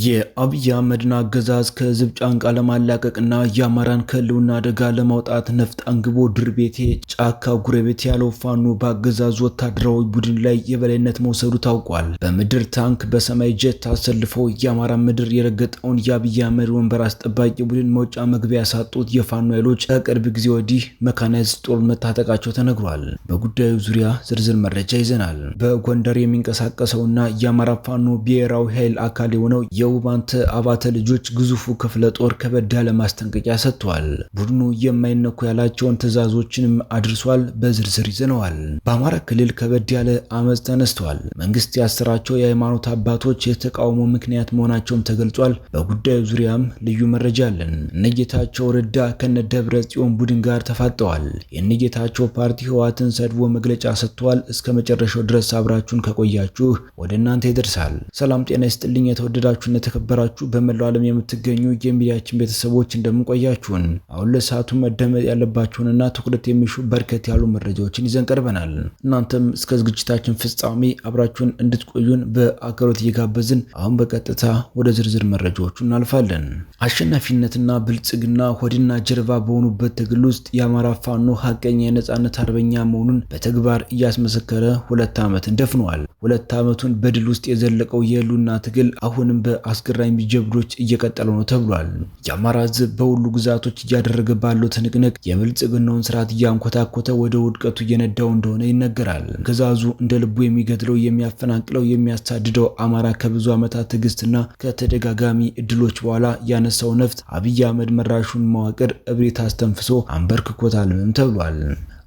የአብይ አህመድን አገዛዝ ከህዝብ ጫንቃ ለማላቀቅና የአማራን ከህልውና አደጋ ለማውጣት ነፍጥ አንግቦ ድር ቤቴ ጫካ ጉረቤት ያለው ፋኖ በአገዛዙ ወታደራዊ ቡድን ላይ የበላይነት መውሰዱ ታውቋል። በምድር ታንክ በሰማይ ጀት አሰልፈው የአማራ ምድር የረገጠውን የአብይ አህመድ ወንበር አስጠባቂ ቡድን መውጫ መግቢያ ያሳጡት የፋኖ ኃይሎች ከቅርብ ጊዜ ወዲህ መካናይዝድ ጦር መታጠቃቸው ተነግሯል። በጉዳዩ ዙሪያ ዝርዝር መረጃ ይዘናል። በጎንደር የሚንቀሳቀሰውና የአማራ ፋኖ ብሔራዊ ኃይል አካል የሆነው የውባንተ አባተ ልጆች ግዙፉ ክፍለ ጦር ከበድ ያለ ማስጠንቀቂያ ሰጥቷል። ቡድኑ የማይነኩ ያላቸውን ትዕዛዞችንም አድርሷል። በዝርዝር ይዘነዋል። በአማራ ክልል ከበድ ያለ አመፅ ተነስቷል። መንግስት ያሰራቸው የሃይማኖት አባቶች የተቃውሞ ምክንያት መሆናቸውም ተገልጿል። በጉዳዩ ዙሪያም ልዩ መረጃ አለን። እነጌታቸው ረዳ ከነደብረ ጽዮን ቡድን ጋር ተፋጠዋል። የእነጌታቸው ፓርቲ ህወሓትን ሰድቦ መግለጫ ሰጥቷል። እስከ መጨረሻው ድረስ አብራችሁን ከቆያችሁ ወደ እናንተ ይደርሳል። ሰላም ጤና ይስጥልኝ። የተወደዳችሁ የተከበራችሁ በመላው ዓለም የምትገኙ የሚዲያችን ቤተሰቦች እንደምንቆያችሁን አሁን ለሰዓቱ መደመጥ ያለባችሁንና ትኩረት የሚሹ በርከት ያሉ መረጃዎችን ይዘን ቀርበናል። እናንተም እስከ ዝግጅታችን ፍጻሜ አብራችሁን እንድትቆዩን በአክብሮት እየጋበዝን አሁን በቀጥታ ወደ ዝርዝር መረጃዎቹ እናልፋለን። አሸናፊነትና ብልጽግና ሆድና ጀርባ በሆኑበት ትግል ውስጥ የአማራ ፋኖ ሀቀኛ የነጻነት አርበኛ መሆኑን በተግባር እያስመሰከረ 2 ዓመትን ደፍኗል። 2 ዓመቱን በድል ውስጥ የዘለቀው የህልውና ትግል አሁንም በአስገራሚ ጀብዶች እየቀጠለ ነው ተብሏል። የአማራ ህዝብ በሁሉ ግዛቶች እያደረገ ባለው ትንቅንቅ የብልጽግናውን ስርዓት እያንኮታኮተ ወደ ውድቀቱ እየነዳው እንደሆነ ይነገራል። ግዛዙ እንደ ልቡ የሚገድለው፣ የሚያፈናቅለው፣ የሚያሳድደው አማራ ከብዙ ዓመታት ትዕግስትና ከተደጋጋሚ እድሎች በኋላ ያነሳው ነፍጥ አብይ አህመድ መራሹን መዋቅር እብሪት አስተንፍሶ አንበርክኮታልም ተብሏል።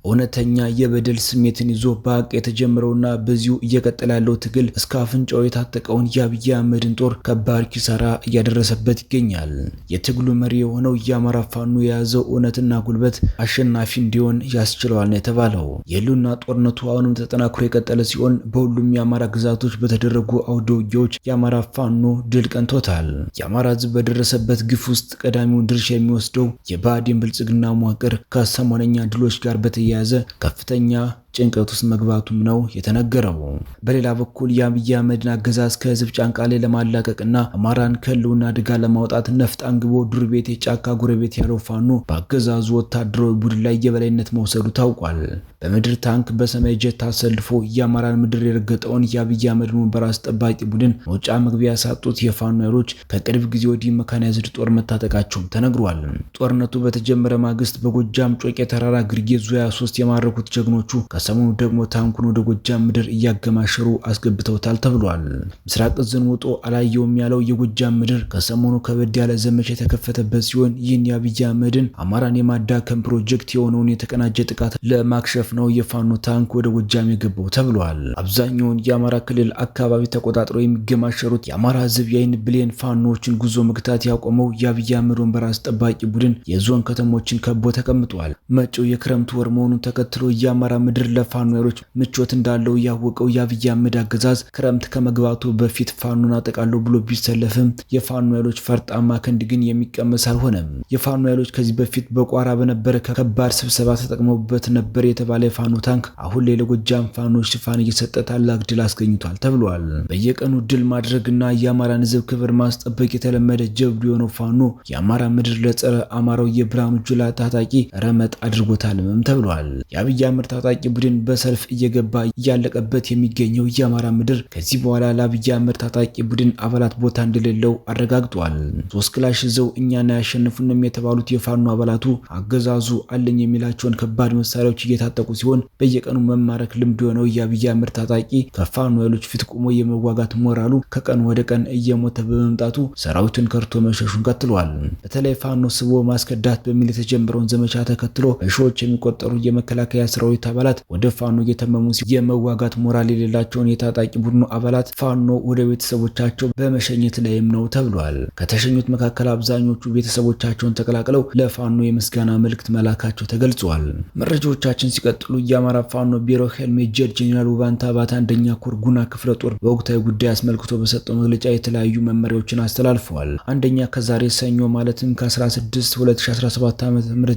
እውነተኛ የበደል ስሜትን ይዞ በአቅ የተጀመረውና በዚሁ እየቀጠለ ያለው ትግል እስከ አፍንጫው የታጠቀውን የአብይ አህመድን ጦር ከባድ ኪሳራ እያደረሰበት ይገኛል። የትግሉ መሪ የሆነው የአማራ ፋኖ የያዘው እውነትና ጉልበት አሸናፊ እንዲሆን ያስችለዋል ነው የተባለው። የህልውና ጦርነቱ አሁንም ተጠናክሮ የቀጠለ ሲሆን በሁሉም የአማራ ግዛቶች በተደረጉ አውደ ውጊያዎች የአማራ ፋኖ ድል ቀንቶታል። የአማራ ህዝብ በደረሰበት ግፍ ውስጥ ቀዳሚውን ድርሻ የሚወስደው የብአዴን ብልጽግና መዋቅር ከሰሞነኛ ድሎች ጋር በተያያዘ ከፍተኛ ጭንቀት ውስጥ መግባቱም ነው የተነገረው። በሌላ በኩል የአብይ አህመድን አገዛዝ ከህዝብ ጫንቃ ላይ ለማላቀቅና አማራን ከህልውና አደጋ ለማውጣት ነፍጥ አንግቦ ዱር ቤቴ ጫካ ጉረቤት ያለው ፋኖ በአገዛዙ ወታደራዊ ቡድን ላይ የበላይነት መውሰዱ ታውቋል። በምድር ታንክ በሰማይ ጀት አሰልፎ የአማራን ምድር የረገጠውን የአብይ አህመድ ወንበር አስጠባቂ ቡድን መውጫ መግቢያ ያሳጡት የፋኖ ኃይሎች ከቅርብ ጊዜ ወዲህ መካናይዝድ ጦር መታጠቃቸውም ተነግሯል። ጦርነቱ በተጀመረ ማግስት በጎጃም ጮቄ ተራራ ግርጌ ዙ 23 የማረኩት ጀግኖቹ ከሰሞኑ ደግሞ ታንኩን ወደ ጎጃም ምድር እያገማሸሩ አስገብተውታል ተብሏል። ምስራቅ እዝን ውጦ አላየውም ያለው የጎጃም ምድር ከሰሞኑ ከበድ ያለ ዘመቻ የተከፈተበት ሲሆን ይህን የአብይ አህመድን አማራን የማዳከም ፕሮጀክት የሆነውን የተቀናጀ ጥቃት ለማክሸፍ ነው የፋኖ ታንክ ወደ ጎጃም የገባው ተብሏል። አብዛኛውን የአማራ ክልል አካባቢ ተቆጣጥረው የሚገማሸሩት የአማራ ህዝብ የአይን ብሌን ፋኖዎችን ጉዞ መግታት ያቆመው የአብይ አህመድ ወንበር አስጠባቂ ቡድን የዞን ከተሞችን ከቦ ተቀምጧል። መጪው የክረምት ወር መሆኑን ተከትሎ የአማራ ምድር ለፋኖ ኃይሎች ምቾት እንዳለው ያወቀው የአብይ አህመድ አገዛዝ ክረምት ከመግባቱ በፊት ፋኖን አጠቃለው ብሎ ቢሰለፍም የፋኖ ኃይሎች ፈርጣማ ክንድ ግን የሚቀመስ አልሆነም። የፋኖ ኃይሎች ከዚህ በፊት በቋራ በነበረ ከባድ ስብሰባ ተጠቅመውበት ነበር የተባለ የፋኖ ታንክ አሁን ላይ ለጎጃም ፋኖች ሽፋን እየሰጠ ታላቅ ድል አስገኝቷል ተብሏል። በየቀኑ ድል ማድረግና የአማራን ህዝብ ክብር ማስጠበቅ የተለመደ ጀብዱ የሆነው ፋኖ የአማራ ምድር ለጸረ አማራው የብርሃኑ ጁላ ታጣቂ ረመጥ አድርጎታልም ተብሏል። የአብይ አህመድ ታጣቂ ቡድን በሰልፍ እየገባ እያለቀበት የሚገኘው የአማራ ምድር ከዚህ በኋላ ለአብይ አህመድ ታጣቂ ቡድን አባላት ቦታ እንደሌለው አረጋግጧል። 3 ክላሽ ይዘው እኛን አያሸንፉንም የተባሉት የፋኖ አባላቱ አገዛዙ አለኝ የሚላቸውን ከባድ መሳሪያዎች እየታጠቁ ሲሆን በየቀኑ መማረክ ልምድ የሆነው የአብይ አህመድ ታጣቂ ከፋኖ ኃይሎች ፊት ቆሞ የመዋጋት ሞራሉ ከቀን ወደ ቀን እየሞተ በመምጣቱ ሰራዊቱን ከርቶ መሸሹን ቀጥሏል። በተለይ ፋኖ ስቦ ማስከዳት በሚል የተጀመረውን ዘመቻ ተከትሎ በሺዎች የሚቆጠሩ የመከላከያ ሰራዊት አባላት ወደ ፋኖ እየተመሙ የመዋጋት ሞራል የሌላቸውን የታጣቂ ቡድኑ አባላት ፋኖ ወደ ቤተሰቦቻቸው በመሸኘት ላይም ነው ተብሏል። ከተሸኙት መካከል አብዛኞቹ ቤተሰቦቻቸውን ተቀላቅለው ለፋኖ የምስጋና መልእክት መላካቸው ተገልጿል። መረጃዎቻችን ሲቀጥሉ የአማራ ፋኖ ብሔራዊ ኃይል ሜጀር ጄኔራል ውባንተ አባተ አንደኛ ኮር ጉና ክፍለ ጦር በወቅታዊ ጉዳይ አስመልክቶ በሰጠው መግለጫ የተለያዩ መመሪያዎችን አስተላልፈዋል። አንደኛ ከዛሬ ሰኞ ማለትም ከ16 2017 ዓ.ም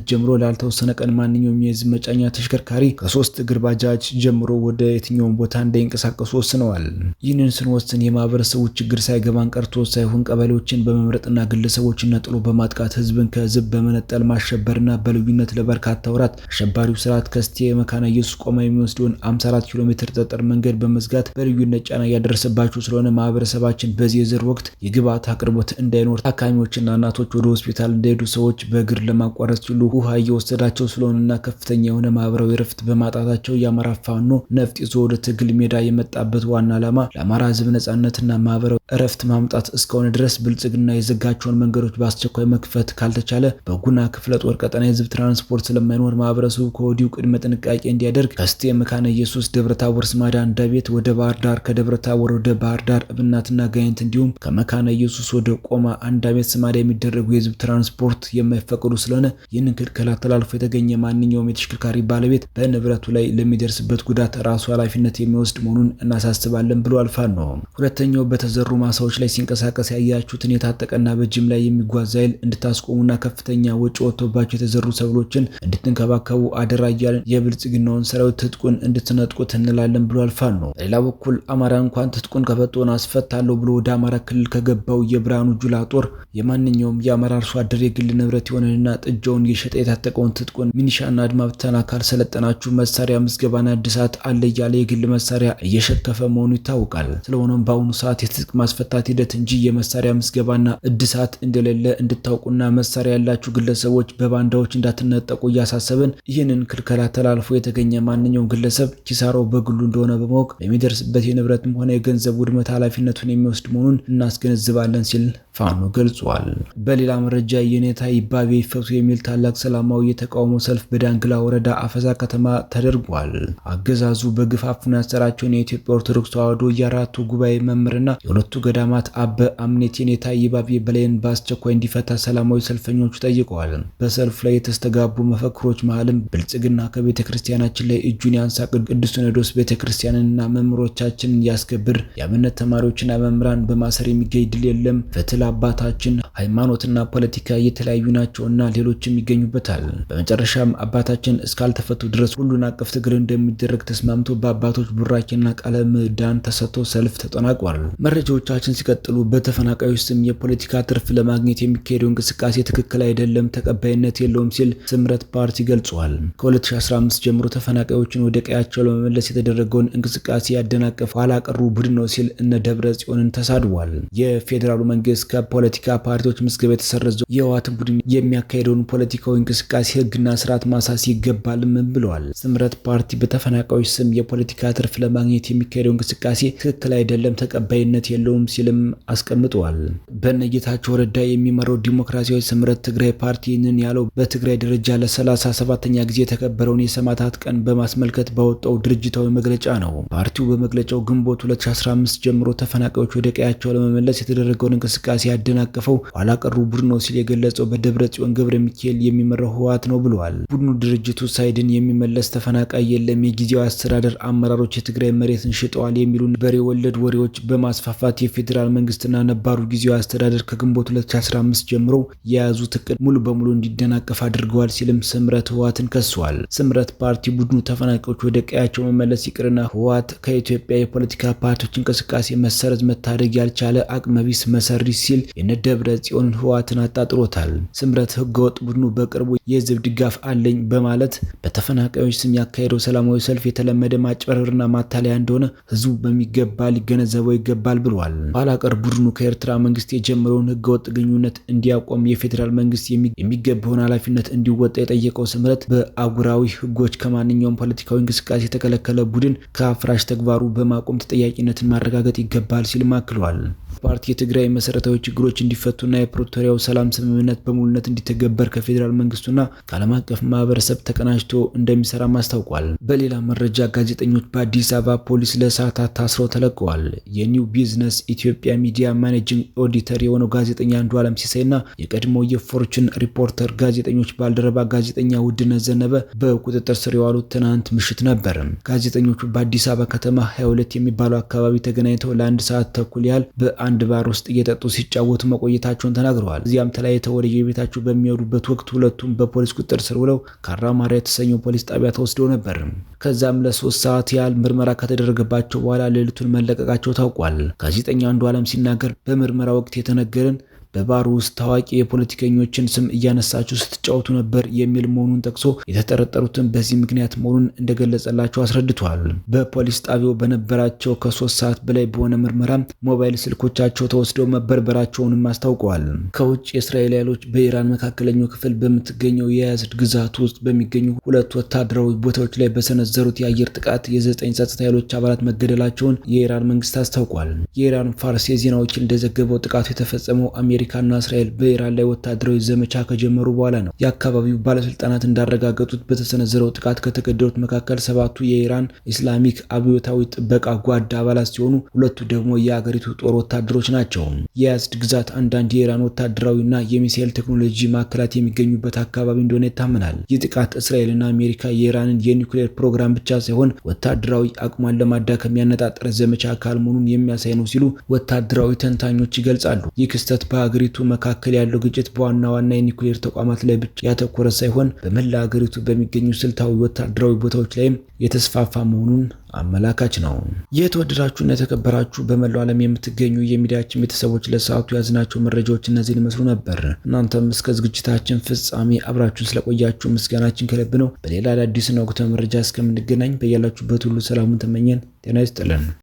ጀምሮ ላልተወሰነ ቀን ማንኛውም የህዝብ መጫኛ ተሽከርካሪ ከ3 እግር ባጃጅ ጀምሮ ወደ የትኛውም ቦታ እንዳይንቀሳቀሱ ወስነዋል። ይህንን ስንወስን የማህበረሰቡ ችግር ሳይገባን ቀርቶ ሳይሆን ቀበሌዎችን በመምረጥና ግለሰቦችን ነጥሎ በማጥቃት ህዝብን ከህዝብ በመነጠል ማሸበርና በልዩነት ለበርካታ ወራት አሸባሪው ስርዓት ከስቴ መካነ ኢየሱስ ቆማ የሚወስደውን 54 ኪሎ ሜትር ጠጠር መንገድ በመዝጋት በልዩነት ጫና እያደረሰባቸው ስለሆነ ማህበረሰባችን በዚህ የዘር ወቅት የግብዓት አቅርቦት እንዳይኖር ታካሚዎችና እናቶች ወደ ሆስፒታል እንዳይሄዱ ሰዎች በእግር ለማቋረጥ ሲሉ ውሃ እየወሰዳቸው ስለሆነና ከፍተኛ የሆነ ማህበራዊ ረፍት በማጣታቸው የአማራ ፋኖ ነፍጥ ይዞ ወደ ትግል ሜዳ የመጣበት ዋና ዓላማ ለአማራ ህዝብ ነጻነትና ማህበራዊ ረፍት ማምጣት እስከሆነ ድረስ ብልጽግና የዘጋቸውን መንገዶች በአስቸኳይ መክፈት ካልተቻለ በጉና ክፍለ ጦር ቀጠና የህዝብ ትራንስፖርት ስለማይኖር ማህበረሰቡ ከወዲሁ ቅድመ ጥንቃቄ እንዲያደርግ ከስቴ መካነ ኢየሱስ ደብረታቦር ስማዳ እንዳቤት ወደ ባህር ዳር ከደብረታቦር ወደ ባህር ዳር እብናትና ጋይንት እንዲሁም ከመካነ ኢየሱስ ወደ ቆማ አንዳቤት ስማዳ የሚደረጉ የህዝብ ትራንስፖርት የማይፈቀዱ ስለሆነ ይህንን ክልከላ ተላልፎ የተገኘ ማንኛውም የተሽከርካሪ ባለቤት በንብረቱ ላይ ለሚደርስበት ጉዳት ራሱ ኃላፊነት የሚወስድ መሆኑን እናሳስባለን ብሎ አልፋኖ። ሁለተኛው በተዘሩ ማሳዎች ላይ ሲንቀሳቀስ ያያችሁትን የታጠቀና በጅም ላይ የሚጓዝ ኃይል እንድታስቆሙና ከፍተኛ ወጪ ወጥቶባቸው የተዘሩ ሰብሎችን እንድትንከባከቡ አደራ እያልን የብልጽግናውን ሰራዊት ትጥቁን እንድትነጥቁት እንላለን ብሎ አልፋኖ። በሌላ በኩል አማራ እንኳን ትጥቁን ከፈቶን አስፈታለሁ ብሎ ወደ አማራ ክልል ከገባው የብርሃኑ ጁላ ጦር የማንኛውም የአማራ አርሶ አደር የግል ንብረት የሆነና ጥጃውን የሸጠ የታጠቀውን ትጥቁን ሚኒሻና አድማ ብተና ካልሰለጠናችሁ መሳሪያ ምዝገባና እድሳት አለ እያለ የግል መሳሪያ እየሸከፈ መሆኑ ይታወቃል። ስለሆነም በአሁኑ ሰዓት የትጥቅ ማስፈታት ሂደት እንጂ የመሳሪያ ምዝገባና እድሳት እንደሌለ እንድታውቁና መሳሪያ ያላችሁ ግለሰቦች በባንዳዎች እንዳትነጠቁ እያሳሰብን ይህንን ክልከላ ተላልፎ የተገኘ ማንኛውም ግለሰብ ኪሳራው በግሉ እንደሆነ በማወቅ ለሚደርስበት የንብረትም ሆነ የገንዘብ ውድመት ኃላፊነቱን የሚወስድ መሆኑን እናስገነዝባለን ሲል ፋኖ ገልጿል። በሌላ መረጃ የኔታ ይባቤ ይፈቱ የሚል ታላቅ ሰላማዊ የተቃውሞ ሰልፍ በዳንግላ ወረዳ አፈዛ ከተማ ተደርጓል። አገዛዙ በግፍ አፍኖ ያሰራቸውን የኢትዮጵያ ኦርቶዶክስ ተዋሕዶ የአራቱ ጉባኤ መምህርና የሁለቱ ገዳማት አበ አምኔት የኔታ ይባቤ በላይን በአስቸኳይ እንዲፈታ ሰላማዊ ሰልፈኞቹ ጠይቀዋል። በሰልፉ ላይ የተስተጋቡ መፈክሮች መሃልም ብልጽግና ከቤተ ክርስቲያናችን ላይ እጁን ያንሳ፣ ቅዱስ ሲኖዶስ ቤተ ክርስቲያንንና መምህሮቻችንን ያስከብር፣ የአብነት ተማሪዎችና መምህራን በማሰር የሚገኝ ድል የለም፣ ፍትህ አባታችን ሃይማኖትና ፖለቲካ የተለያዩ ናቸውና ሌሎችም ይገኙበታል። በመጨረሻም አባታችን እስካልተፈቱ ድረስ ሁሉን አቀፍ ትግል እንደሚደረግ ተስማምቶ በአባቶች ቡራኬና ቃለ ምዕዳን ተሰጥቶ ሰልፍ ተጠናቋል። መረጃዎቻችን ሲቀጥሉ በተፈናቃዮች ስም የፖለቲካ ትርፍ ለማግኘት የሚካሄደው እንቅስቃሴ ትክክል አይደለም፣ ተቀባይነት የለውም ሲል ስምረት ፓርቲ ገልጿል። ከ2015 ጀምሮ ተፈናቃዮችን ወደ ቀያቸው ለመመለስ የተደረገውን እንቅስቃሴ ያደናቀፈ ኋላ ቀሩ ቡድን ነው ሲል እነ ደብረ ጽዮንን ተሳድቧል። የፌዴራሉ መንግስት ከፖለቲካ ፓርቲዎች ምዝገባ የተሰረዘው የህወሓት ቡድን የሚያካሄደውን ፖለቲካዊ እንቅስቃሴ ህግና ስርዓት ማሳስ ይገባልም ብለዋል። ስምረት ፓርቲ በተፈናቃዮች ስም የፖለቲካ ትርፍ ለማግኘት የሚካሄደው እንቅስቃሴ ትክክል አይደለም፣ ተቀባይነት የለውም ሲልም አስቀምጠዋል። በነጌታቸው ረዳ የሚመራው ዲሞክራሲያዊ ስምረት ትግራይ ፓርቲ ይህንን ያለው በትግራይ ደረጃ ለ37ኛ ጊዜ የተከበረውን የሰማዕታት ቀን በማስመልከት ባወጣው ድርጅታዊ መግለጫ ነው። ፓርቲው በመግለጫው ግንቦት 2015 ጀምሮ ተፈናቃዮች ወደ ቀያቸው ለመመለስ የተደረገውን እንቅስቃሴ ያደናቀፈው ኋላ ቀሩ ቡድን ነው ሲል የገለጸው በደብረ ጽዮን ገብረ ሚካኤል የሚመራው ህወሓት ነው ብለዋል። ቡድኑ ድርጅቱ ሳይድን የሚመለስ ተፈናቃይ የለም፣ የጊዜያዊ አስተዳደር አመራሮች የትግራይ መሬትን ሽጠዋል የሚሉ በሬ ወለድ ወሬዎች በማስፋፋት የፌዴራል መንግስትና ነባሩ ጊዜያዊ አስተዳደር ከግንቦት 2015 ጀምሮ የያዙት እቅድ ሙሉ በሙሉ እንዲደናቀፍ አድርገዋል ሲልም ስምረት ህወሓትን ከሷል። ስምረት ፓርቲ ቡድኑ ተፈናቃዮች ወደ ቀያቸው መመለስ ይቅርና ህወሓት ከኢትዮጵያ የፖለቲካ ፓርቲዎች እንቅስቃሴ መሰረዝ መታደግ ያልቻለ አቅመቢስ መሰሪ ሲል የነደብረ ጽዮንን ህወሓትን አጣጥሮታል። ስምረት ህገወጥ ቡድኑ በቅርቡ የህዝብ ድጋፍ አለኝ በማለት በተፈናቃዮች ስም ያካሄደው ሰላማዊ ሰልፍ የተለመደ ማጭበርበርና ማታለያ እንደሆነ ህዝቡ በሚገባ ሊገነዘበው ይገባል ብሏል። ኋላ ቀር ቡድኑ ከኤርትራ መንግስት የጀመረውን ህገወጥ ግንኙነት እንዲያቆም የፌዴራል መንግስት የሚገባውን ኃላፊነት እንዲወጣ የጠየቀው ስምረት በአጉራዊ ህጎች ከማንኛውም ፖለቲካዊ እንቅስቃሴ የተከለከለ ቡድን ከአፍራሽ ተግባሩ በማቆም ተጠያቂነትን ማረጋገጥ ይገባል ሲል አክሏል። ፓርቲ የትግራይ መሰረታዊ ችግሮች እንዲፈቱና የፕሪቶሪያው ሰላም ስምምነት በሙሉነት እንዲተገበር ከፌዴራል መንግስቱና ከዓለም አቀፍ ማህበረሰብ ተቀናጅቶ እንደሚሰራ አስታውቋል። በሌላ መረጃ ጋዜጠኞች በአዲስ አበባ ፖሊስ ለሰዓታት ታስረው ተለቀዋል። የኒው ቢዝነስ ኢትዮጵያ ሚዲያ ማኔጂንግ ኦዲተር የሆነው ጋዜጠኛ አንዱዓለም ሲሳይና የቀድሞው የፎርቹን ሪፖርተር ጋዜጠኞች ባልደረባ ጋዜጠኛ ውድነት ዘነበ በቁጥጥር ስር የዋሉት ትናንት ምሽት ነበር። ጋዜጠኞቹ በአዲስ አበባ ከተማ 22 የሚባለው አካባቢ ተገናኝተው ለአንድ ሰዓት ተኩል ያህል በአንድ አንድ ባር ውስጥ እየጠጡ ሲጫወቱ መቆየታቸውን ተናግረዋል። እዚያም ተለያይተው ወደ የቤታቸው በሚሄዱበት ወቅት ሁለቱም በፖሊስ ቁጥጥር ስር ውለው ካራማራ የተሰኘው ፖሊስ ጣቢያ ተወስደው ነበር። ከዛም ለ3 ሰዓት ያህል ምርመራ ከተደረገባቸው በኋላ ሌሊቱን መለቀቃቸው ታውቋል። ጋዜጠኛ አንዱዓለም ሲናገር በምርመራ ወቅት የተነገረን በባሩ ውስጥ ታዋቂ የፖለቲከኞችን ስም እያነሳችሁ ስትጫወቱ ነበር የሚል መሆኑን ጠቅሶ የተጠረጠሩትን በዚህ ምክንያት መሆኑን እንደገለጸላቸው አስረድቷል። በፖሊስ ጣቢያው በነበራቸው ከ3 ሰዓት በላይ በሆነ ምርመራ ሞባይል ስልኮቻቸው ተወስደው መበርበራቸውንም አስታውቀዋል። ከውጭ የእስራኤል ኃይሎች በኢራን መካከለኛው ክፍል በምትገኘው የያዝድ ግዛት ውስጥ በሚገኙ 2 ወታደራዊ ቦታዎች ላይ በሰነዘሩት የአየር ጥቃት የ9 ጸጥታ ኃይሎች አባላት መገደላቸውን የኢራን መንግስት አስታውቋል። የኢራን ፋርስ የዜና ወኪል እንደዘገበው ጥቃቱ የተፈጸመው አሜሪካና እስራኤል በኢራን ላይ ወታደራዊ ዘመቻ ከጀመሩ በኋላ ነው። የአካባቢው ባለስልጣናት እንዳረጋገጡት በተሰነዘረው ጥቃት ከተገደሉት መካከል 7ቱ የኢራን ኢስላሚክ አብዮታዊ ጥበቃ ጓድ አባላት ሲሆኑ 2ቱ ደግሞ የአገሪቱ ጦር ወታደሮች ናቸው። የያዝድ ግዛት አንዳንድ የኢራን ወታደራዊና የሚሳኤል ቴክኖሎጂ ማዕከላት የሚገኙበት አካባቢ እንደሆነ ይታመናል። ይህ ጥቃት እስራኤልና አሜሪካ የኢራንን የኒውክሌር ፕሮግራም ብቻ ሳይሆን ወታደራዊ አቅሟን ለማዳከም ያነጣጠረ ዘመቻ አካል መሆኑን የሚያሳይ ነው ሲሉ ወታደራዊ ተንታኞች ይገልጻሉ። ይህ ክስተት በሀገሪቱ መካከል ያለው ግጭት በዋና ዋና የኒውክሌር ተቋማት ላይ ብቻ ያተኮረ ሳይሆን በመላ ሀገሪቱ በሚገኙ ስልታዊ ወታደራዊ ቦታዎች ላይም የተስፋፋ መሆኑን አመላካች ነው። የተወደዳችሁና የተከበራችሁ በመላው ዓለም የምትገኙ የሚዲያችን ቤተሰቦች ለሰዓቱ ያዝናቸው መረጃዎች እነዚህን ይመስሉ ነበር። እናንተም እስከ ዝግጅታችን ፍጻሜ አብራችሁን ስለቆያችሁ ምስጋናችን ከልብ ነው። በሌላ አዲስና ወቅታዊ መረጃ እስከምንገናኝ በያላችሁበት ሁሉ ሰላሙን ተመኘን። ጤና ይስጥልን።